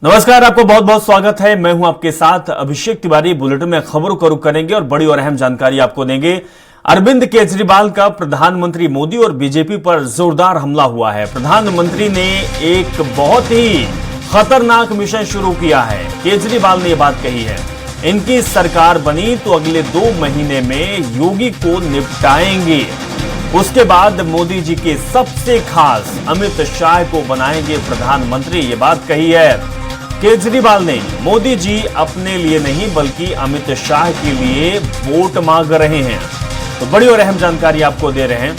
नमस्कार, आपको बहुत बहुत स्वागत है। मैं हूं आपके साथ अभिषेक तिवारी। बुलेटिन में खबरों का रुख करेंगे और बड़ी और अहम जानकारी आपको देंगे। अरविंद केजरीवाल का प्रधानमंत्री मोदी और बीजेपी पर जोरदार हमला हुआ है। प्रधानमंत्री ने एक बहुत ही खतरनाक मिशन शुरू किया है। केजरीवाल ने यह बात कही है, इनकी सरकार बनी तो अगले 2 महीने में योगी को निपटाएंगे। उसके बाद मोदी जी के सबसे खास अमित शाह को बनाएंगे प्रधानमंत्री। ये बात कही है केजरीवाल ने। मोदी जी अपने लिए नहीं बल्कि अमित शाह के लिए वोट मांग रहे हैं। तो बड़ी और अहम जानकारी आपको दे रहे हैं।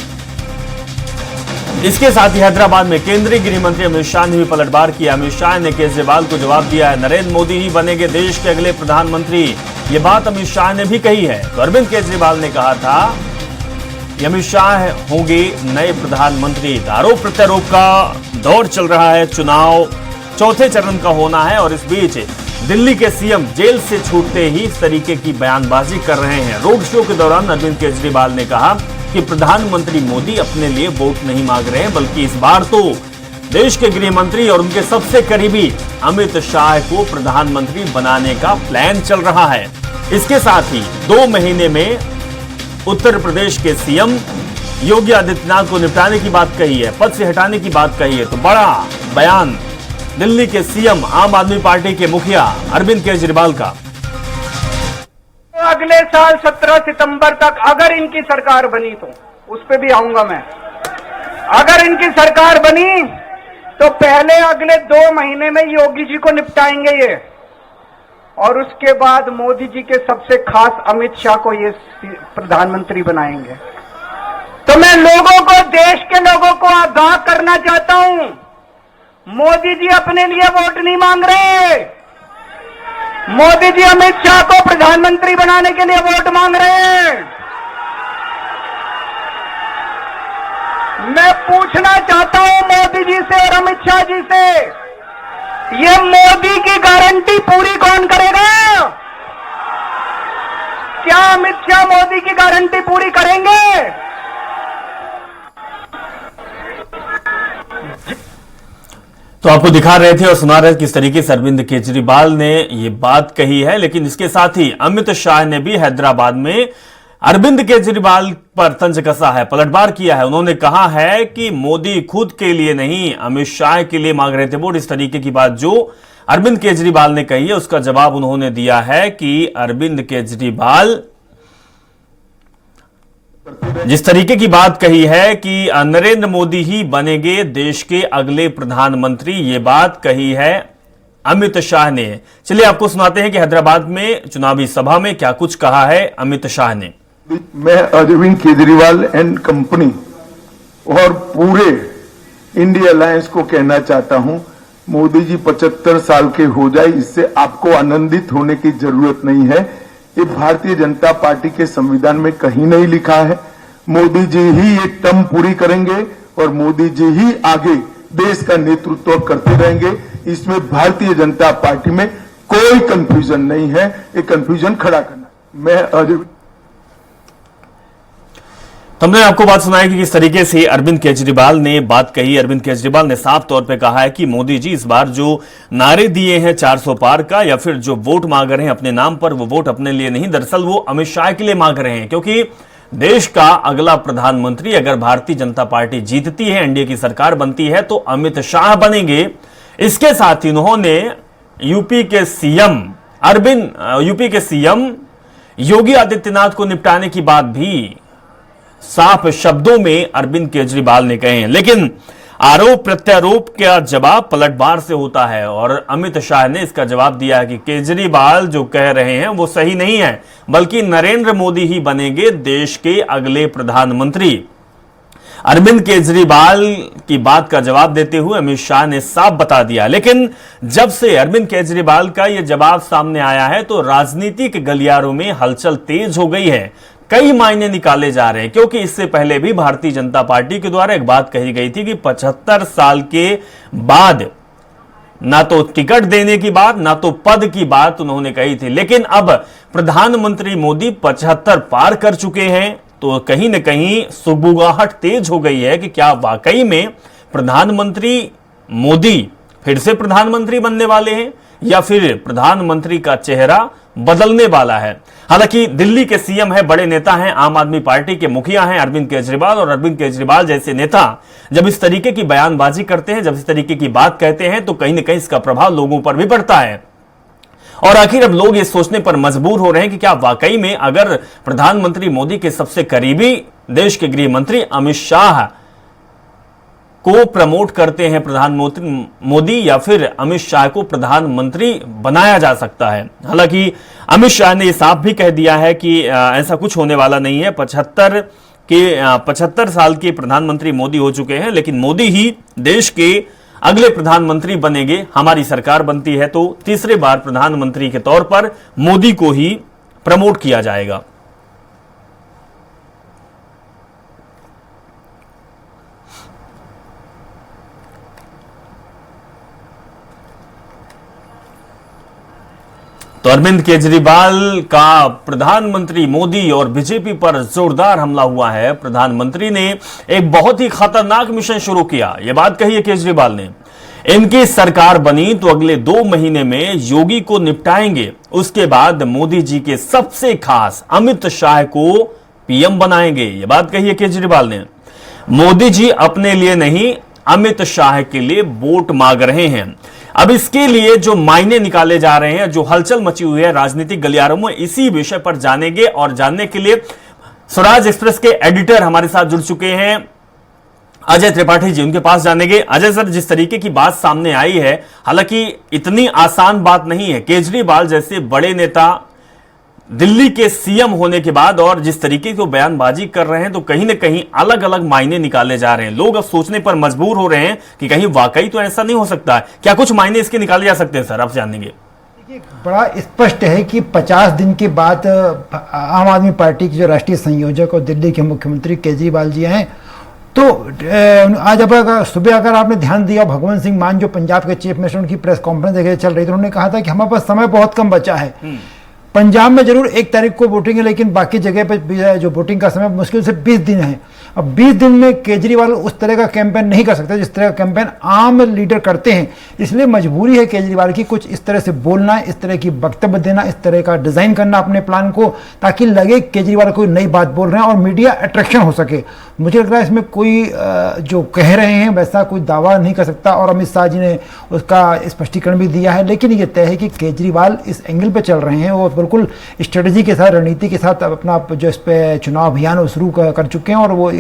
इसके साथ ही हैदराबाद में केंद्रीय गृह मंत्री अमित शाह ने भी पलटवार किया। अमित शाह ने केजरीवाल को जवाब दिया है, नरेंद्र मोदी ही बनेंगे देश के अगले प्रधानमंत्री। ये बात अमित शाह ने भी कही है। तो अरविंद केजरीवाल ने कहा था अमित शाह होंगे नए प्रधानमंत्री। आरोप प्रत्यारोप का दौर चल रहा है। चुनाव चौथे चरण का होना है और इस बीच दिल्ली के सीएम जेल से छूटते ही इस तरीके की बयानबाजी कर रहे हैं। रोड शो के दौरान अरविंद केजरीवाल ने कहा कि प्रधानमंत्री मोदी अपने लिए वोट नहीं मांग रहे हैं, बल्कि इस बार तो देश के गृह मंत्री और उनके सबसे करीबी अमित शाह को प्रधानमंत्री बनाने का प्लान चल रहा है। इसके साथ ही 2 महीने में उत्तर प्रदेश के सीएम योगी आदित्यनाथ को निपटाने की बात कही है, पद से हटाने की बात कही है। तो बड़ा बयान दिल्ली के सीएम आम आदमी पार्टी के मुखिया अरविंद केजरीवाल का। अगले साल 17 सितंबर तक अगर इनकी सरकार बनी तो उस पे भी आऊंगा मैं। अगर इनकी सरकार बनी तो पहले अगले 2 महीने में योगी जी को निपटाएंगे ये, और उसके बाद मोदी जी के सबसे खास अमित शाह को ये प्रधानमंत्री बनाएंगे। तो मैं लोगों को, देश के लोगों को आगाह करना चाहता हूं, मोदी जी अपने लिए वोट नहीं मांग रहे। मोदी जी अमित शाह को प्रधानमंत्री बनाने के लिए वोट मांग रहे हैं। मैं पूछना चाहता हूं मोदी जी से और अमित शाह जी से, ये मोदी की गारंटी पूरी कौन करेगा? क्या अमित शाह मोदी की गारंटी पूरी करेंगे? तो आपको दिखा रहे थे और सुना रहे थे किस तरीके से अरविंद केजरीवाल ने ये बात कही है। लेकिन इसके साथ ही अमित शाह ने भी हैदराबाद में अरविंद केजरीवाल पर तंज कसा है, पलटवार किया है। उन्होंने कहा है कि मोदी खुद के लिए नहीं अमित शाह के लिए मांग रहे थे वोट। इस तरीके की बात जो अरविंद केजरीवाल ने कही है उसका जवाब उन्होंने दिया है कि अरविंद केजरीवाल जिस तरीके की बात कही है कि नरेंद्र मोदी ही बनेंगे देश के अगले प्रधानमंत्री, ये बात कही है अमित शाह ने। चलिए आपको सुनाते हैं कि हैदराबाद में चुनावी सभा में क्या कुछ कहा है अमित शाह ने। मैं अरविंद केजरीवाल एंड कंपनी और पूरे इंडिया अलायंस को कहना चाहता हूं, मोदी जी 75 साल के हो जाए, इससे आपको आनंदित होने की जरूरत नहीं है। ये भारतीय जनता पार्टी के संविधान में कहीं नहीं लिखा है। मोदी जी ही ये टर्म पूरी करेंगे और मोदी जी ही आगे देश का नेतृत्व करते रहेंगे। इसमें भारतीय जनता पार्टी में कोई कंफ्यूजन नहीं है। ये कंफ्यूजन खड़ा करना मैं हमने आपको बात सुनाई कि किस तरीके से अरविंद केजरीवाल ने बात कही। अरविंद केजरीवाल ने साफ तौर पे कहा है कि मोदी जी इस बार जो नारे दिए हैं 400 पार का, या फिर जो वोट मांग रहे हैं अपने नाम पर, वो वोट अपने लिए नहीं, दरअसल वो अमित शाह के लिए मांग रहे हैं। क्योंकि देश का अगला प्रधानमंत्री अगर भारतीय जनता पार्टी जीतती है, एनडीए की सरकार बनती है, तो अमित शाह बनेंगे। इसके साथ ही उन्होंने यूपी के सीएम योगी आदित्यनाथ को निपटाने की बात भी साफ शब्दों में अरविंद केजरीवाल ने कहे हैं। लेकिन आरोप प्रत्यारोप का जवाब पलटवार से होता है और अमित शाह ने इसका जवाब दिया है कि केजरीवाल जो कह रहे हैं वो सही नहीं है, बल्कि नरेंद्र मोदी ही बनेंगे देश के अगले प्रधानमंत्री। अरविंद केजरीवाल की बात का जवाब देते हुए अमित शाह ने साफ बता दिया। लेकिन जब से अरविंद केजरीवाल का यह जवाब सामने आया है तो राजनीतिक गलियारों में हलचल तेज हो गई है। कई मायने निकाले जा रहे हैं, क्योंकि इससे पहले भी भारतीय जनता पार्टी के द्वारा एक बात कही गई थी कि 75 साल के बाद ना तो टिकट देने की बात, ना तो पद की बात उन्होंने कही थी। लेकिन अब प्रधानमंत्री मोदी 75 पार कर चुके हैं, तो कहीं न कहीं सुगबुगाहट तेज हो गई है कि क्या वाकई में प्रधानमंत्री मोदी फिर से प्रधानमंत्री बनने वाले हैं या फिर प्रधानमंत्री का चेहरा बदलने वाला है। हालांकि दिल्ली के सीएम है, बड़े नेता हैं, आम आदमी पार्टी के मुखिया हैं अरविंद केजरीवाल, और अरविंद केजरीवाल जैसे नेता जब इस तरीके की बयानबाजी करते हैं, जब इस तरीके की बात कहते हैं, तो कहीं ना कहीं इसका प्रभाव लोगों पर भी पड़ता है। और आखिर अब लोग ये सोचने पर मजबूर हो रहे हैं कि क्या वाकई में अगर प्रधानमंत्री मोदी के सबसे करीबी देश के गृह मंत्री अमित शाह को प्रमोट करते हैं प्रधानमंत्री मोदी, या फिर अमित शाह को प्रधानमंत्री बनाया जा सकता है। हालांकि अमित शाह ने साफ भी कह दिया है कि ऐसा कुछ होने वाला नहीं है। 75 साल के प्रधानमंत्री मोदी हो चुके हैं, लेकिन मोदी ही देश के अगले प्रधानमंत्री बनेंगे। हमारी सरकार बनती है तो तीसरे बार प्रधानमंत्री के तौर पर मोदी को ही प्रमोट किया जाएगा। तो अरविंद केजरीवाल का प्रधानमंत्री मोदी और बीजेपी पर जोरदार हमला हुआ है। प्रधानमंत्री ने एक बहुत ही खतरनाक मिशन शुरू किया, यह बात कही है केजरीवाल ने। इनकी सरकार बनी तो अगले 2 महीने में योगी को निपटाएंगे, उसके बाद मोदी जी के सबसे खास अमित शाह को पीएम बनाएंगे, यह बात कही है केजरीवाल ने। मोदी जी अपने लिए नहीं, अमित शाह के लिए वोट मांग रहे हैं। अब इसके लिए जो मायने निकाले जा रहे हैं, जो हलचल मची हुई है राजनीतिक गलियारों में, इसी विषय पर जानेंगे। और जानने के लिए स्वराज एक्सप्रेस के एडिटर हमारे साथ जुड़ चुके हैं अजय त्रिपाठी जी, उनके पास जानेंगे। अजय सर, जिस तरीके की बात सामने आई है, हालांकि इतनी आसान बात नहीं है। केजरीवाल जैसे बड़े नेता दिल्ली के सीएम होने के बाद और जिस तरीके की बयानबाजी कर रहे हैं, तो कहीं ना कहीं अलग अलग मायने निकाले जा रहे हैं। लोग अब सोचने पर मजबूर हो रहे हैं कि कहीं वाकई तो ऐसा नहीं हो सकता है। क्या कुछ मायने इसके निकाले जा सकते हैं सर, आप जानेंगे। बड़ा स्पष्ट है कि 50 दिन के बाद आम आदमी पार्टी के जो राष्ट्रीय संयोजक और दिल्ली के मुख्यमंत्री केजरीवाल जी हैं, तो आज अब सुबह अगर आपने ध्यान दिया, भगवंत सिंह मान जो पंजाब के चीफ मिनिस्टर, उनकी प्रेस कॉन्फ्रेंस चल रही थी, उन्होंने कहा था कि हमारे पास समय बहुत कम बचा है। पंजाब में जरूर 1 तारीख को वोटिंग है, लेकिन बाकी जगह पे जो वोटिंग का समय मुश्किल से 20 दिन है। अब 20 दिन में केजरीवाल उस तरह का कैंपेन नहीं कर सकते जिस तरह का कैंपेन आम लीडर करते हैं। इसलिए मजबूरी है केजरीवाल की कुछ इस तरह से बोलना, इस तरह की वक्तव्य देना, इस तरह का डिजाइन करना अपने प्लान को, ताकि लगे केजरीवाल कोई नई बात बोल रहे हैं और मीडिया अट्रैक्शन हो सके। मुझे लग रहा है इसमें कोई जो कह रहे हैं वैसा कोई दावा नहीं कर सकता, और अमित शाह जी ने उसका स्पष्टीकरण भी दिया है। लेकिन ये तय है कि केजरीवाल इस एंगल पे चल रहे हैं, वो बिल्कुल स्ट्रेटजी के साथ, रणनीति के साथ अपना जो इस पे चुनाव अभियान वो शुरू कर चुके हैं। और वो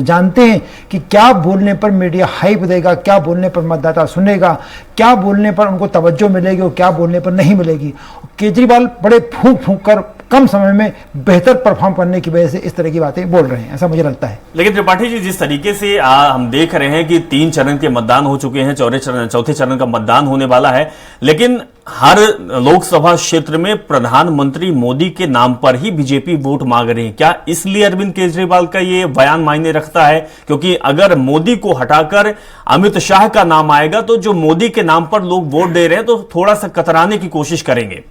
जानते हैं कि क्या बोलने पर मीडिया हाइप देगा, क्या बोलने पर मतदाता सुनेगा, क्या बोलने पर उनको तवज्जो मिलेगी और क्या बोलने पर नहीं मिलेगी। केजरीवाल बड़े फूंक फूंक कर कम समय में बेहतर परफॉर्म करने की वजह से इस तरह की बातें बोल रहे हैं, ऐसा मुझे लगता है। लेकिन त्रिपाठी जी, जिस तरीके से हम देख रहे हैं कि 3 चरण के मतदान हो चुके हैं, चौथे चरण का मतदान होने वाला है, लेकिन हर लोकसभा क्षेत्र में प्रधानमंत्री मोदी के नाम पर ही बीजेपी वोट मांग रही है। क्या इसलिए अरविंद केजरीवाल का ये बयान मायने रखता है? क्योंकि अगर मोदी को हटाकर अमित शाह का नाम आएगा तो जो मोदी के नाम पर लोग वोट दे रहे हैं, तो थोड़ा सा कतराने की कोशिश करेंगे।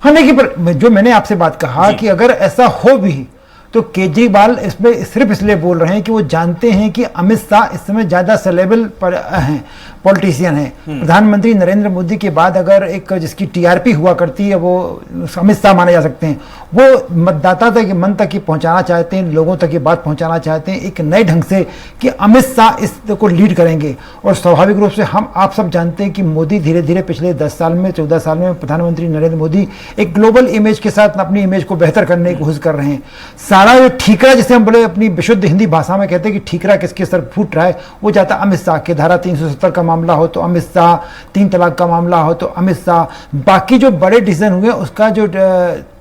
हाँ, लेकिन पर जो मैंने आपसे बात कहा कि अगर ऐसा हो भी तो केजरीवाल इसमें सिर्फ इसलिए बोल रहे हैं कि वो जानते हैं कि अमित शाह इस समय ज्यादा सेलेबल पर हैं, पॉलिटिशियन है। प्रधानमंत्री नरेंद्र मोदी के बाद अगर एक जिसकी टीआरपी हुआ करती है वो अमित शाह माने जा सकते हैं। वो मतदाता तक, मन तक पहुंचाना चाहते हैं, लोगों तक ये बात पहुंचाना चाहते हैं एक नए ढंग से कि अमित शाह इस को लीड करेंगे। और स्वाभाविक रूप से हम आप सब जानते हैं कि मोदी धीरे धीरे पिछले 10 साल में, 14 साल में प्रधानमंत्री नरेंद्र मोदी एक ग्लोबल इमेज के साथ अपनी इमेज को बेहतर करने की कोशिश कर रहे हैं। सारा जो ठीकरा, जिसे हम बोले अपनी विशुद्ध हिंदी भाषा में कहते हैं कि ठीकरा किसके सर फूट रहा है, वो जाता अमित शाह के। धारा 370 का मामला हो तो अमित शाह, 3 तलाक का मामला हो तो अमित शाह, बाकी जो बड़े डिसीजन हुए उसका जो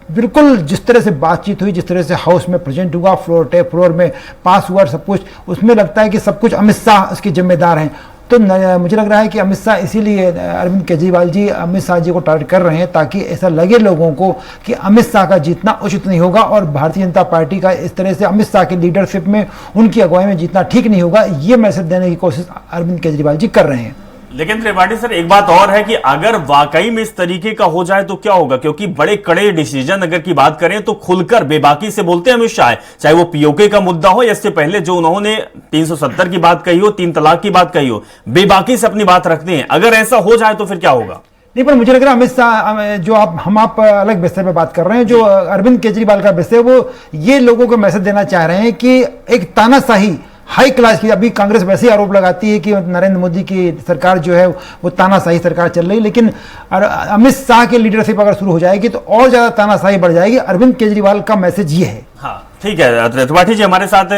बिल्कुल जिस तरह से बातचीत हुई, जिस तरह से हाउस में प्रेजेंट हुआ, फ्लोर में पास हुआ सब कुछ, उसमें लगता है कि सब कुछ अमित शाह उसके जिम्मेदार हैं। तो मुझे लग रहा है कि अमित शाह, इसीलिए अरविंद केजरीवाल जी अमित शाह जी को टारगेट कर रहे हैं, ताकि ऐसा लगे लोगों को कि अमित शाह का जीतना उचित नहीं होगा और भारतीय जनता पार्टी का इस तरह से अमित शाह की लीडरशिप में, उनकी अगुवाई में जीतना ठीक नहीं होगा। ये मैसेज देने की कोशिश अरविंद केजरीवाल जी कर रहे हैं। लेकिन त्रिपाठी सर, एक बात और है कि अगर वाकई में इस तरीके का हो जाए तो क्या होगा, क्योंकि बड़े कड़े डिसीजन अगर की बात करें तो खुलकर बेबाकी से बोलते हैं अमित शाह, चाहे वो पीओके का मुद्दा हो या इससे पहले जो उन्होंने 370 की बात कही हो, 3 तलाक की बात कही हो, बेबाकी से अपनी बात रखते हैं। अगर ऐसा हो जाए तो फिर क्या होगा? नहीं, पर मुझे लग रहा है अमित शाह, जो आप अलग विषय पे बात कर रहे हैं, जो अरविंद केजरीवाल का विषय, वो ये लोगों को मैसेज देना चाह रहे हैं कि एक तानाशाही हाई क्लास की, अभी कांग्रेस वैसे ही आरोप लगाती है कि नरेंद्र मोदी की सरकार जो है वो तानाशाही सरकार चल रही है, लेकिन अमित शाह की लीडरशिप अगर शुरू हो जाएगी तो और ज्यादा तानाशाही बढ़ जाएगी। अरविंद केजरीवाल का मैसेज ये है। हाँ, ठीक है। त्रिपाठी जी हमारे साथ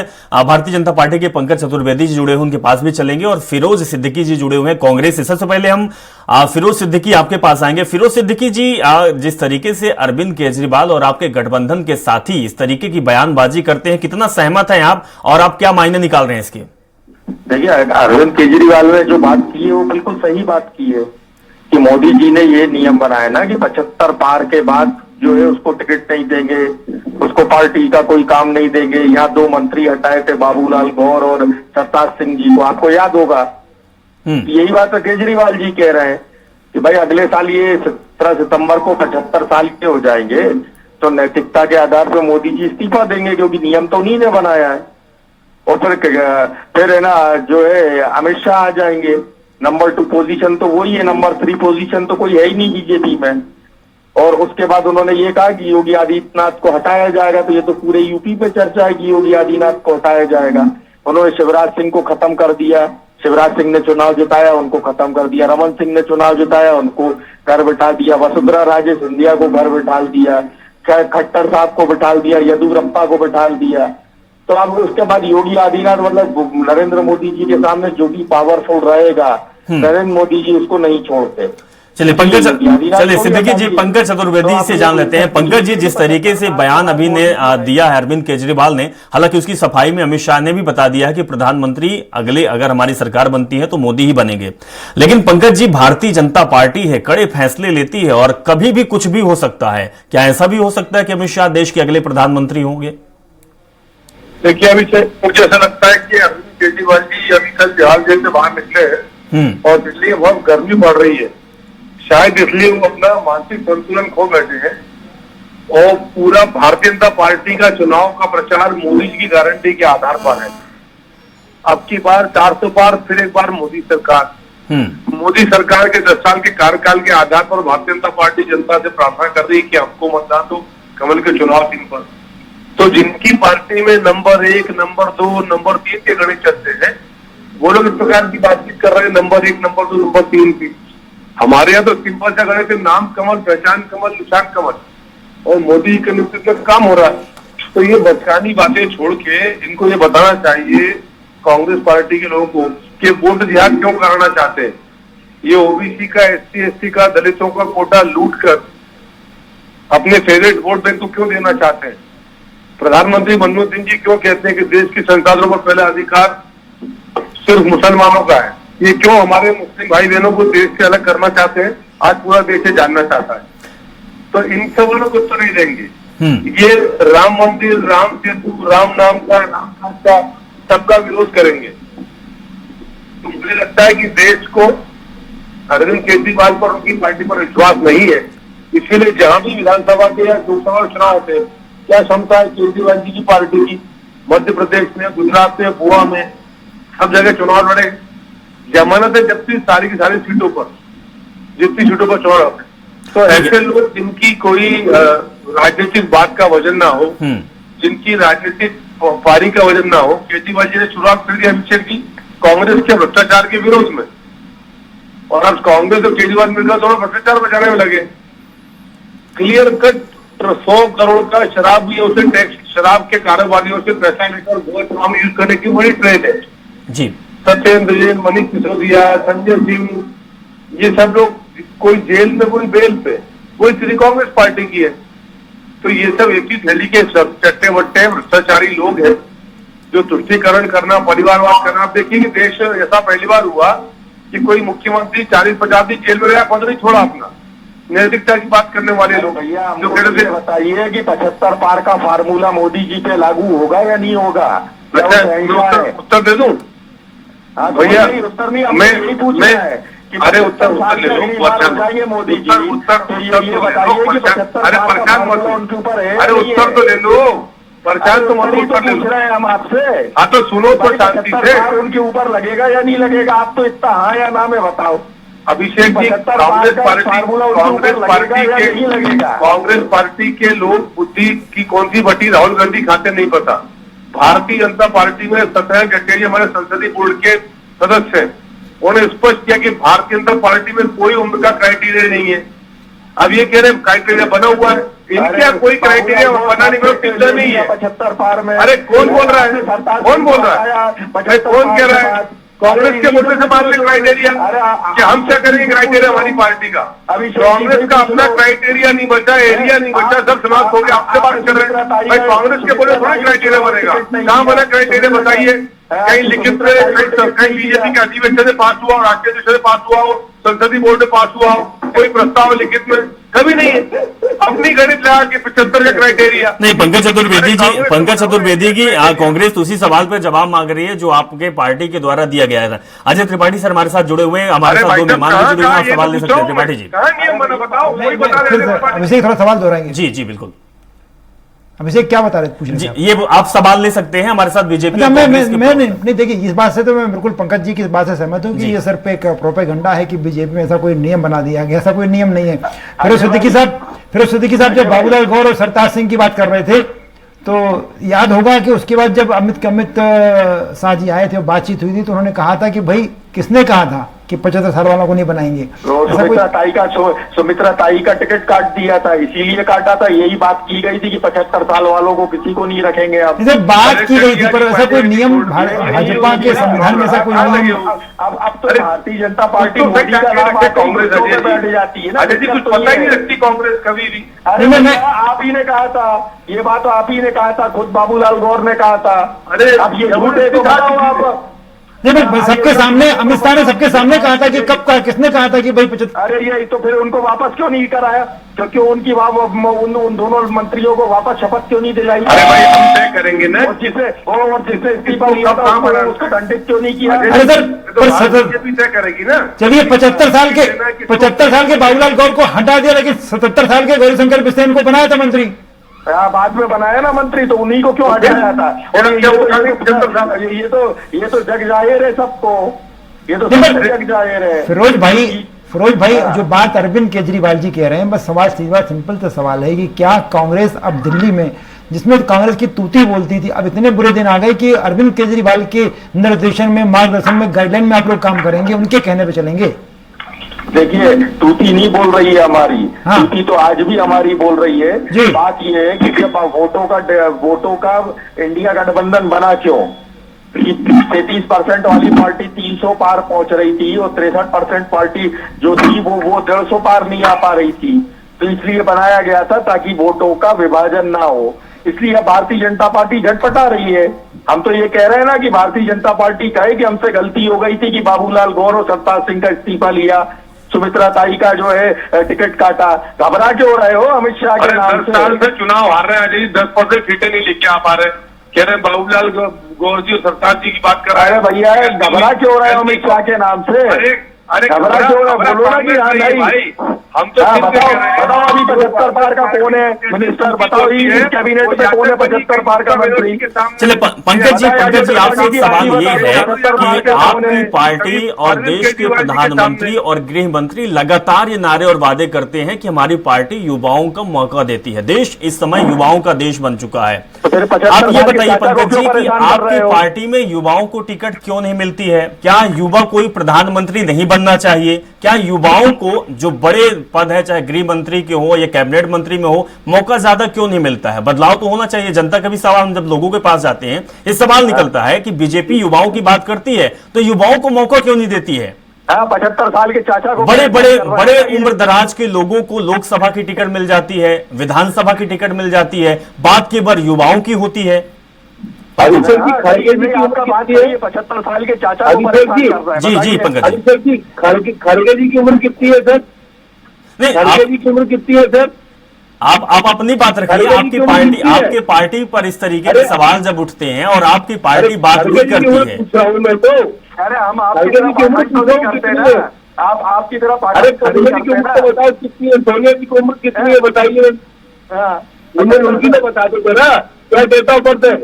भारतीय जनता पार्टी के पंकज चतुर्वेदी जी जुड़े हुए, उनके पास भी चलेंगे, और फिरोज सिद्दीकी जी जुड़े हुए हैं कांग्रेस से। सबसे पहले हम फिरोज सिद्दीकी आपके पास आएंगे। फिरोज सिद्दीकी जी, जिस तरीके से अरविंद केजरीवाल और आपके गठबंधन के साथी इस तरीके की बयानबाजी करते हैं, कितना सहमत हैं आप, और आप क्या मायने निकाल रहे हैं इसके? देखिए, अरविंद केजरीवाल ने जो बात की है वो बिल्कुल सही बात की है कि मोदी जी ने ये नियम बनाया ना कि 75 पार के बाद जो है उसको टिकट नहीं देंगे, उसको पार्टी का कोई काम नहीं देंगे। यहाँ 2 मंत्री हटाए थे, बाबूलाल गौर और सरताज सिंह जी को, आपको याद होगा। यही बात तो केजरीवाल जी कह रहे हैं कि भाई अगले साल ये 17 सितंबर को 75 साल के हो जाएंगे, तो नैतिकता के आधार पर मोदी जी इस्तीफा देंगे, क्योंकि नियम तो उन्हीं ने बनाया है। और फिर है ना जो है अमित शाह आ जाएंगे। नंबर 2 पोजीशन तो वही है, नंबर 3 पोजीशन तो कोई है ही नहीं बीजेपी में। और उसके बाद उन्होंने ये कहा कि योगी आदित्यनाथ को हटाया जाएगा, तो ये तो पूरे यूपी पे चर्चा है कि योगी आदित्यनाथ को हटाया जाएगा। उन्होंने शिवराज सिंह को खत्म कर दिया, शिवराज सिंह ने चुनाव जिताया, उनको खत्म कर दिया। रमन सिंह ने चुनाव जिताया, उनको घर बिठा दिया। वसुंधरा राजे सिंधिया को घर बिठा दिया, खट्टर साहब को बिठा दिया, येदियुरप्पा को बिठा दिया। तो अब उसके बाद योगी आदित्यनाथ, मतलब नरेंद्र मोदी जी के सामने जो भी पावरफुल रहेगा, नरेंद्र मोदी जी उसको नहीं छोड़ते। चलिए सिद्दीकी जी, पंकज चतुर्वेदी से जान लेते हैं। पंकज जी, जिस तरीके से बयान अभी ने दिया है अरविंद केजरीवाल ने, हालांकि उसकी सफाई में अमित शाह ने भी बता दिया है कि प्रधानमंत्री अगर हमारी सरकार बनती है तो मोदी ही बनेंगे। लेकिन पंकज जी, भारतीय जनता पार्टी है, कड़े फैसले लेती है और कभी भी कुछ भी हो सकता है। क्या ऐसा भी हो सकता है कि अमित शाह देश के अगले प्रधानमंत्री होंगे? देखिए, अभी मुझे ऐसा लगता है कि अरविंद केजरीवाल जी अभी कल बिहार जेल से बाहर निकले हैं और दिल्ली में बहुत गर्मी पड़ रही है, शायद इसलिए वो अपना मानसिक संतुलन खो बैठे हैं। और पूरा भारतीय जनता पार्टी का चुनाव का प्रचार मोदी जी की गारंटी के आधार पर है। अब की बार 400 पार, फिर एक बार मोदी सरकार। मोदी सरकार के 10 साल के कार्यकाल के आधार पर भारतीय जनता पार्टी जनता से प्रार्थना कर रही है कि हमको मतदान दो कमल के चुनाव चिन्ह पर। तो जिनकी पार्टी में नंबर 1, नंबर 2, नंबर 3 के गणित चलते हैं, वो लोग इस प्रकार की बातचीत कर रहे हैं नंबर 1, नंबर 2, नंबर 3 की। हमारे यहाँ तो सिंपल सा गणित है, नाम कमल, पहचान कमल, निशान कमल, और मोदी के नेतृत्व में काम हो रहा है। तो ये बचकानी बातें छोड़ के इनको ये बताना चाहिए कांग्रेस पार्टी के लोगों को कि वोट जिहाद क्यों कराना चाहते हैं। ये ओबीसी का, SC ST का, दलितों का कोटा लूट कर अपने फेवरेट वोट बैंक को क्यों देना चाहते हैं। प्रधानमंत्री मनमोहन सिंह जी क्यों कहते हैं कि देश के संसाधनों पर पहला अधिकार सिर्फ मुसलमानों का है। ये क्यों हमारे मुस्लिम भाई बहनों को देश से अलग करना चाहते हैं, आज पूरा देश ये जानना चाहता है। तो इन सब लोग उत्तर नहीं देंगे। ये राम मंदिर, राम सेतु, राम नाम का सबका विरोध करेंगे। तो मुझे लगता है कि देश को अरविंद केजरीवाल पर, उनकी पार्टी पर विश्वास नहीं है। इसीलिए जहां भी विधानसभा के या लोकसभा चुनाव होते हैं, क्या क्षमता है केजरीवाल जी की पार्टी की, मध्य प्रदेश में, गुजरात में, गोवा में, सब जगह चुनाव लड़े। जमानत है जबकि सारी की सारी सीटों पर, जितनी सीटों पर चुनाव होते। तो ऐसे लोग जिनकी कोई राजनीतिक बात का वजन ना हो, जिनकी राजनीतिक पारी का वजन ना हो, केजरीवाल जी ने शुरुआत कर दी अभिषेक की कांग्रेस के भ्रष्टाचार के विरोध में, और अब कांग्रेस और केजरीवाल मिलकर दोनों भ्रष्टाचार बचाने में लगे। क्लियर कट 100 करोड़ का शराब भी उसे टैक्स, शराब के कारोबारियों से पैसा लेकर गोवा चुनाव में यूज करने की बड़ी ट्रेंड है जी। सत्येंद्र जैन, मनीष सिसोदिया, संजय सिंह, ये सब लोग कोई जेल में, कोई बेल पे, कोई श्री कांग्रेस पार्टी की है। तो ये सब एक ही थैली के चट्टे बट्टे भ्रष्टाचारी लोग हैं जो तुष्टीकरण करना, परिवारवाद करना। आप देखिए कि देश ऐसा पहली बार हुआ कि कोई मुख्यमंत्री 40-50 दिन जेल में रहा, पद नहीं छोड़ा अपना। नैतिकता की बात करने वाले लोग जो कहते बताइए कि 75 पार का फार्मूला मोदी जी पे लागू होगा या नहीं होगा? उत्तर दे दूं भैया, उत्तर नहीं, मैं पूछ रहा है अरे उत्तर ले लो, मोदी जी उत्तर तो ये बताइए कि 75 अरे परेशान मत उनके ऊपर है, अरे उत्तर तो ले लो, परेशान तो मत, उत्तर ले पूछ रहे हैं हम आपसे। हाँ तो सुनो तो शांति से। उनके ऊपर लगेगा या नहीं लगेगा? आप तो इतना हाँ या ना में बताओ। अभिषेक जी, कांग्रेस पार्टी के लोग बुद्धि की कौन सी बटी राहुल गांधी खाते नहीं पता। भारतीय जनता पार्टी में 17 गडकरी हमारे संसदीय बोर्ड के सदस्य हैं। उन्होंने स्पष्ट किया कि भारतीय जनता पार्टी में कोई उम्र का क्राइटेरिया नहीं है। अब ये कह रहे हैं क्राइटेरिया बना हुआ है, इनका कोई क्राइटेरिया बनाने में पिछड़ा नहीं है। 75 पार में अरे कौन बोल रहा है, कौन बोल रहा है, कौन कह रहा है? कांग्रेस के मुद्दे से मान ले क्राइटेरिया कि हम क्या करेंगे क्राइटेरिया हमारी पार्टी का। कांग्रेस का अपना क्राइटेरिया नहीं बचा, एरिया नहीं बचा, सब समाप्त हो गया। आपसे बात कर रहे हैं भाई, कांग्रेस के बोले थोड़ा क्राइटेरिया बनेगा। कहाँ बना क्राइटेरिया बताइए? कहीं लिखित में, कहीं बीजेपी के अधिवेशन में पास हुआ, राष्ट्रीय अधिवेशन में पास हुआ हो, संसदीय बोर्ड में पास हुआ हो, कोई प्रस्ताव लिखित में कभी नहीं है। अपनी गणित लगा के 75 का क्राइटेरिया नहीं। पंकज चतुर्वेदी की कांग्रेस उसी सवाल पर जवाब मांग रही है जो आपके पार्टी के द्वारा दिया गया था। अजय त्रिपाठी सर हमारे साथ जुड़े हुए हैं, हमारे साथ 2 मेहमान भी जुड़े हुए हैं, आप सवाल ले सकते हैं त्रिपाठी जी। अभिषेक थोड़ा सवाल दोहराएंगे। जी जी बिल्कुल। अभिषेक क्या बता रहे पूछ जी, ये आप सवाल ले सकते हैं हमारे साथ बीजेपी। मैं नहीं, देखिए इस बात से तो मैं बिल्कुल पंकज जी की इस बात से सहमत हूँ कि ये सिर्फ एक प्रोपेगेंडा है कि बीजेपी में ऐसा कोई नियम बना दिया गया, ऐसा कोई नियम नहीं है। फिरोज सिद्दीकी साहब जब बाबूलाल गौर और सरताज सिंह की बात कर रहे थे तो याद होगा कि उसके बाद जब अमित शाह जी आए थे, बातचीत हुई थी, तो उन्होंने कहा था कि भाई किसने कहा था कि 75 साल वालों को नहीं बनाएंगे। सुमित्रा ताई का टिकट काट दिया था, इसीलिए काटा था। यही बात की गई थी कि 75 साल वालों को किसी को नहीं रखेंगे। अब बात की गई थी, पर ऐसा कोई नियम भाजपा के संविधान में ऐसा कोई नियम। अब तो भारतीय जनता पार्टी मोदी का नाम कांग्रेस बैठ जाती है ना। कुछ पता ही नहीं रखती कांग्रेस कभी भी। अरे आप ही ने कहा था, ये बात तो आप ही ने कहा था, खुद बाबूलाल गौर ने कहा था। अरे अब ये झूठे को बताओ आप। नहीं, सबके सामने अमित शाह ने सबके सामने कहा था कि कब कहा, किसने कहा था कि भाई 75। अरे ये तो फिर उनको वापस क्यों नहीं कराया? क्योंकि उनकी उन दोनों मंत्रियों को वापस शपथ क्यों नहीं दिलाई? अरे भाई हम तय करेंगे ना। और जिसे इस्तीफा लिया था उसको दंडित क्यों नहीं किया? अरे सर तय करेगी ना। चलिए 75 साल के बाबूलाल गौर को हटा दिया, लेकिन 77 साल के गौरीशंकर बिसेन को बनाया था मंत्री। बाद में बनाया ना मंत्री, तो उन्हीं को क्यों हटाया था? ये तो जग जाहिर है सबको, ये तो जग जाहिर है। फिरोज भाई जो बात अरविंद केजरीवाल जी कह रहे हैं, बस सवाल सीधा सिंपल सा सवाल है कि क्या कांग्रेस अब दिल्ली में, जिसमें कांग्रेस की तूती बोलती थी, अब इतने बुरे दिन आ गए कि अरविंद केजरीवाल के निर्देशन में, मार्गदर्शन में, गाइडलाइन में आप लोग काम करेंगे, उनके कहने पे चलेंगे? देखिए, तूती नहीं बोल रही है हमारी। हाँ। तूती तो आज भी हमारी बोल रही है। बात ये है कि जब वोटों का इंडिया गठबंधन बना क्यों? 33% वाली पार्टी 300 पार पहुंच रही थी और 63% पार्टी जो थी वो 150 पार नहीं आ पा रही थी। तो इसलिए बनाया गया था ताकि वोटों का विभाजन ना हो। इसलिए भारतीय जनता पार्टी झटपटा रही है। हम तो ये कह रहे हैं ना कि भारतीय जनता पार्टी कहे कि हमसे गलती हो गई थी कि बाबूलाल गौर और सरताज सिंह का इस्तीफा लिया, सुमित्रा ताई का जो है टिकट काटा। घबरा क्यों रहे हो अमित शाह के नाम से? 10 साल से चुनाव हार रहे हैं अजय जी, 10% सीटें नहीं लेके आ पा रहे। कह रहे बाबूलाल गौर जी और सरताज जी की बात कर रहे हैं। अरे भैया घबरा क्यों रहे हो अमित शाह के नाम से? अरे घबरा क्यों रहे? बोलो ना कि हाँ भाई हम तो बताओ अभी 75 पार का कौन है मिनिस्टर? बताओ कैबिनेट में कौन है 75 पार का मंत्री? चलिए पंकज जी आपसे एक सवाल ये है कि आपकी पार्टी और देश के प्रधानमंत्री और गृह मंत्री लगातार ये नारे और वादे करते हैं कि हमारी पार्टी युवाओं को मौका देती है। देश इस समय युवाओं का देश बन चुका है। आप ये बताइए पंकज जी कि आपकी पार्टी में युवाओं को टिकट क्यों नहीं मिलती है? क्या युवा कोई प्रधानमंत्री नहीं बनना चाहिए? क्या युवाओं को जो बड़े पद है, चाहे गृह मंत्री के हो या कैबिनेट मंत्री में हो, मौका ज्यादा क्यों नहीं मिलता है? बदलाव तो होना चाहिए। जनता का भी सवाल, जब लोगों के पास जाते हैं ये सवाल निकलता है कि बीजेपी युवाओं की बात करती है तो युवाओं को मौका क्यों नहीं देती है? 75 साल के चाचा को बड़े उम्र दराज के लोगों को लोकसभा की टिकट मिल जाती है, विधानसभा की टिकट मिल जाती है, बात केवल युवाओं की होती है। 75 साल के चाचा जी पंकज जी, खड़गे जी की उम्र कितनी है सर? नहीं, खड़गे जी की उम्र कितनी है सर? आप अपनी बात रखिए। आपकी पार्टी पर इस तरीके के सवाल जब उठते हैं और आपकी पार्टी बात नहीं करती है। अरे हम आपकी करते हैं ना, आप आपकी तरफ अरे सोनिया की उम्र तो बताओ कितनी है, सोनिया की उम्र कितनी है बताइए। उनकी तो बता दो जरा, क्या डेट ऑफ बर्थ है?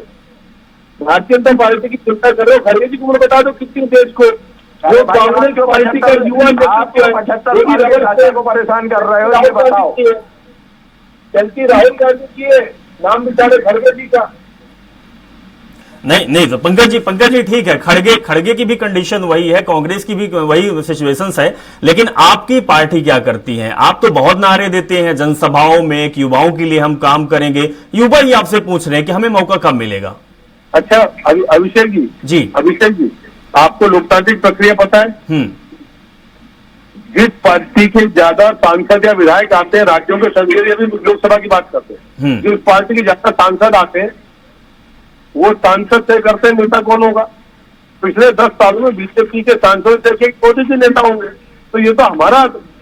भारतीय जनता पार्टी की चिंता कर रहे हो, खड़गे की उम्र बता दो कितनी देश को। वो कांग्रेस पार्टी का युवा नेतृत्व को परेशान कर रहे हो, ये बताओ। चलती राहुल गांधी की है, नाम बिचारे खड़गे जी का। नहीं तो पंकज जी ठीक है, खड़गे की भी कंडीशन वही है, कांग्रेस की भी वही सिचुएशंस है, लेकिन आपकी पार्टी क्या करती है? आप तो बहुत नारे देते हैं जनसभाओं में कि युवाओं के लिए हम काम करेंगे। युवा ही आपसे पूछ रहे हैं कि हमें मौका कब मिलेगा। अच्छा अभिषेक जी, आपको लोकतांत्रिक प्रक्रिया पता है? जिस पार्टी के ज्यादा सांसद या विधायक आते हैं राज्यों के संसदीय लोकसभा की बात करते हैं, जिस पार्टी के ज्यादा सांसद आते हैं वो सांसद तय करते हैं नेता कौन होगा। पिछले 10 सालों में बीजेपी के सांसद तय के मोदी जी नेता होंगे, तो ये तो हमारा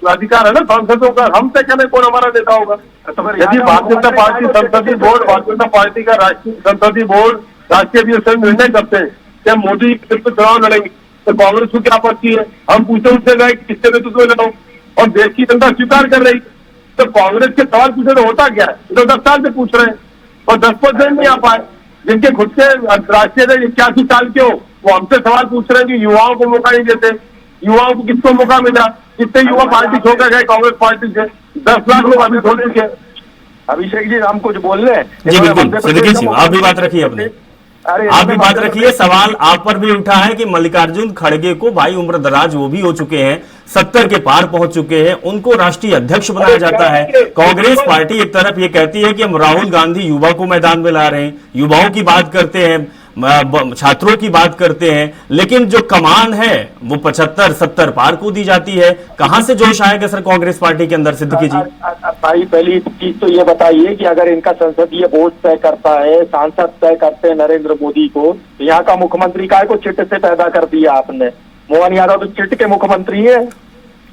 अधिकार है ना सांसदों का, हम तय करें कौन हमारा नेता होगा। यदि भारतीय जनता पार्टी संसदीय बोर्ड, भारतीय जनता पार्टी का राष्ट्रीय संसदीय बोर्ड, राष्ट्रीय अधिवेशन निर्णय करते हैं कि हम मोदी के चुनाव लड़ेंगे, तो कांग्रेस को क्या आपत्ति है? हम पूछे उनसे गए किसके नेतृत्व में लड़ाऊं, और देश की जनता स्वीकार कर रही, तो कांग्रेस के सवाल पूछे तो होता क्या है? तो 10 साल से पूछ रहे हैं और 10% नहीं आ पाए। जिनके खुद के राष्ट्रीय 81 साल के हो, वो हमसे सवाल पूछ रहे हैं कि युवाओं को मौका नहीं देते। युवाओं को किसको मौका मिला? कितने युवा पार्टी छोड़कर गए कांग्रेस पार्टी से? 10 लाख लोग अभी छोड़ चुके हैं। अभिषेक जी हम कुछ बोल रहे हैं। जी बिल्कुल, सिद्दीकी जी आप भी बात रखिए अपने, आप भी बात रखिए। सवाल आप पर भी उठा है कि मल्लिकार्जुन खड़गे को, भाई उम्र दराज वो भी हो चुके हैं, 70 के पार पहुंच चुके हैं, उनको राष्ट्रीय अध्यक्ष बनाया जाता है। कांग्रेस पार्टी एक तरफ ये कहती है कि हम राहुल गांधी युवा को मैदान में ला रहे हैं, युवाओं की बात करते हैं, छात्रों की बात करते हैं, लेकिन जो कमान है वो 75-70 पार को दी जाती है। कहां से जोश आएगा सर कांग्रेस पार्टी के अंदर, सिद्दीकी जी? भाई पहली चीज तो ये बताइए कि अगर इनका संसदीय बोर्ड तय करता है, सांसद तय करते हैं नरेंद्र मोदी को, तो यहाँ का मुख्यमंत्री काय को चिट से पैदा कर दिया आपने? मोहन यादव तो चिट के मुख्यमंत्री है,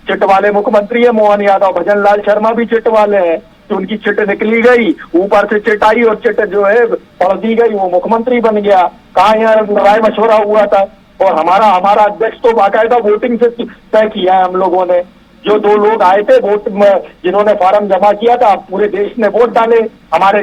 चिट वाले मुख्यमंत्री है मोहन यादव। भजन लाल शर्मा भी चिट वाले हैं, तो उनकी चिट निकली गई, ऊपर से चिट आई और चिट जो है पढ़ दी गई, वो मुख्यमंत्री बन गया। कहाँ यहाँ राय मशवरा हुआ था? और हमारा अध्यक्ष तो बाकायदा वोटिंग से तय किया है हम लोगों ने। जो 2 लोग आए थे वोट में, जिन्होंने फॉर्म जमा किया था, पूरे देश ने वोट डाले हमारे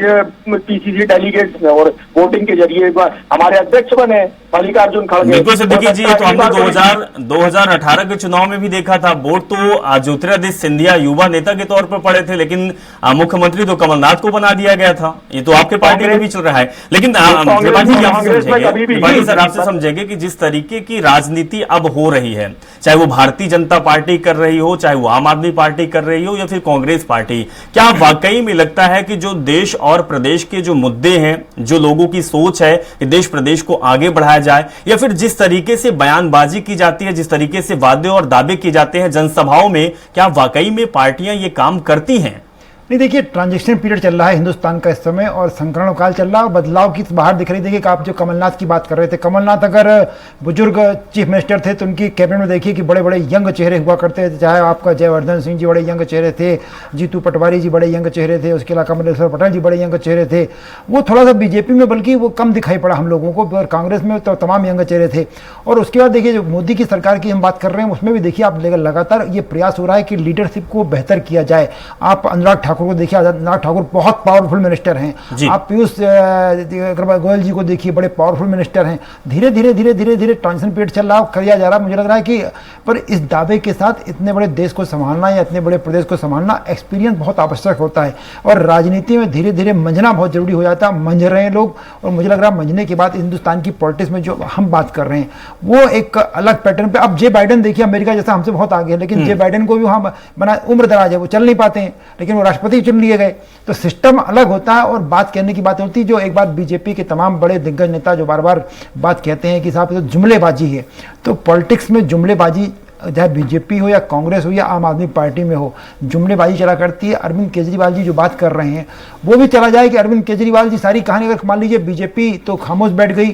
पीसीसी डेलीगेट्स ने, और वोटिंग के जरिए हमारे अध्यक्ष बने मल्लिकार्जुन खड़गे। बिल्कुल सिद्दीकी जी, ये तो हमने 2018 के चुनाव में भी देखा था। वोट तो ज्योतिरादित्य सिंधिया युवा नेता के तौर पर पड़े थे, लेकिन मुख्यमंत्री तो कमलनाथ को बना दिया गया था। ये तो आपके पार्टी में भी चल रहा है। लेकिन सर आपसे समझेंगे कि जिस तरीके की राजनीति अब हो रही है, चाहे वो भारतीय जनता पार्टी कर रही हो, चाहे वो आम आदमी पार्टी कर रही हो, या फिर कांग्रेस पार्टी, क्या वाकई में लगता है कि जो देश और प्रदेश के जो मुद्दे हैं, जो लोगों की सोच है कि देश प्रदेश को आगे बढ़ाया जाए, या फिर जिस तरीके से बयानबाजी की जाती है, जिस तरीके से वादे और दावे किए जाते हैं जनसभाओं में, क्या वाकई में पार्टियां ये काम करती हैं? नहीं, देखिए ट्रांजिशन पीरियड चल रहा है हिंदुस्तान का इस समय, और संकरण काल चल रहा है, और बदलाव की बाहर दिख रही। देखिए कि आप जो कमलनाथ की बात कर रहे थे, कमलनाथ अगर बुजुर्ग चीफ मिनिस्टर थे तो उनकी कैबिनेट में देखिए कि बड़े बड़े यंग चेहरे हुआ करते थे। चाहे आपका जयवर्धन सिंह जी बड़े यंग चेहरे थे, जीतू पटवारी जी बड़े यंग चेहरे थे, उसके अलावा कमलेश्वर पटेल जी बड़े यंग चेहरे थे। वो थोड़ा सा बीजेपी में बल्कि वो कम दिखाई पड़ा हम लोगों को, और कांग्रेस में तो तमाम यंग चेहरे थे। और उसके बाद देखिए जो मोदी की सरकार की हम बात कर रहे हैं, उसमें भी देखिए आप लगातार ये प्रयास हो रहा है कि लीडरशिप को बेहतर किया जाए। आप अनुराग ठाकुर को देखिए, अनुराग ठाकुर बहुत पावरफुल मिनिस्टर हैं। आप पीयूष गोयल जी को देखिए, बड़े पावरफुल मिनिस्टर हैं। धीरे धीरे ट्रांजिशन पीरियड चल रहा किया जा रहा है। मुझे लग रहा है कि पर इस दावे के साथ इतने बड़े देश को संभालना या इतने बड़े प्रदेश को संभालना एक्सपीरियंस बहुत आवश्यक होता है, और राजनीति में धीरे धीरे मंझना बहुत जरूरी हो जाता है। मंझ रहे हैं लोग, और मुझे लग रहा है मंझने के बाद हिंदुस्तान की पॉलिटिक्स में जो हम बात कर रहे हैं वो एक अलग पैटर्न पे। अब जे बाइडेन देखिए, अमेरिका जैसा हमसे बहुत आगे है, लेकिन जे बाइडेन को भी हम बना उम्र दराज है, वो चल नहीं पाते हैं, लेकिन वो राष्ट्रपति चुन लिए गए। तो सिस्टम अलग होता है, और बात कहने की बात होती है। जो एक बार बीजेपी के तमाम बड़े दिग्गज नेता जो बार बार बात कहते हैं कि साहब तो जुमलेबाजी है, तो पॉलिटिक्स में जुमलेबाजी चाहे बीजेपी हो या कांग्रेस हो या आम आदमी पार्टी में हो, जुमलेबाजी चला करती है। अरविंद केजरीवाल जी जो बात कर रहे हैं वो भी चला जाए कि अरविंद केजरीवाल जी सारी कहानी, अगर मान लीजिए बीजेपी तो खामोश बैठ गई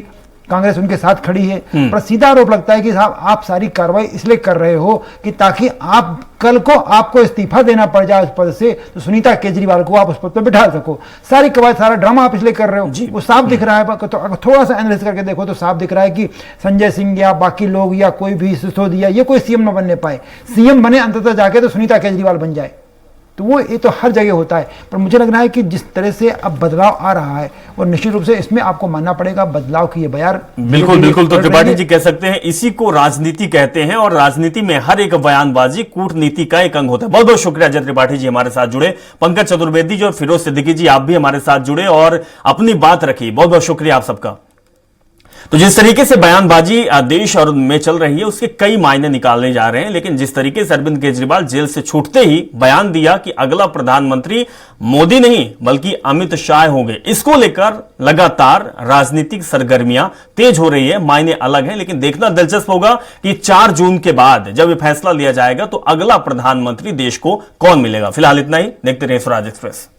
कांग्रेस उनके साथ खड़ी है, पर सीधा आरोप लगता है कि साहब आप सारी कार्रवाई इसलिए कर रहे हो कि ताकि आप कल को आपको इस्तीफा देना पड़ जाए उस पद से, तो सुनीता केजरीवाल को आप उस पद पर बिठा सको। सारी कवायद, सारा ड्रामा आप इसलिए कर रहे हो, वो साफ दिख रहा है। तो अगर थोड़ा सा एनालिसिस करके देखो तो साफ दिख रहा है कि संजय सिंह या बाकी लोग या कोई भी सिसोदिया ये कोई सीएम न बनने पाए, सीएम बने अंततः जाके तो सुनीता केजरीवाल बन जाए। तो वो ये तो हर जगह होता है, पर मुझे लग रहा है कि जिस तरह से अब बदलाव आ रहा है और निश्चित रूप से इसमें आपको मानना पड़ेगा बदलाव की ये बयान बिल्कुल बिल्कुल। तो त्रिपाठी जी कह सकते हैं इसी को राजनीति कहते हैं, और राजनीति में हर एक बयानबाजी कूटनीति का एक अंग होता है। बहुत बहुत शुक्रिया अजय त्रिपाठी जी हमारे साथ जुड़े, पंकज चतुर्वेदी जी और फिरोज सिद्दीकी जी आप भी हमारे साथ जुड़े और अपनी बात रखी। बहुत बहुत शुक्रिया आप सबका। तो जिस तरीके से बयानबाजी देश और में चल रही है उसके कई मायने निकालने जा रहे हैं, लेकिन जिस तरीके से अरविंद केजरीवाल जेल से छूटते ही बयान दिया कि अगला प्रधानमंत्री मोदी नहीं बल्कि अमित शाह होंगे, इसको लेकर लगातार राजनीतिक सरगर्मियां तेज हो रही है। मायने अलग हैं, लेकिन देखना दिलचस्प होगा कि 4 जून के बाद जब यह फैसला लिया जाएगा तो अगला प्रधानमंत्री देश को कौन मिलेगा। फिलहाल इतना ही, देखते रहिए स्वराज एक्सप्रेस।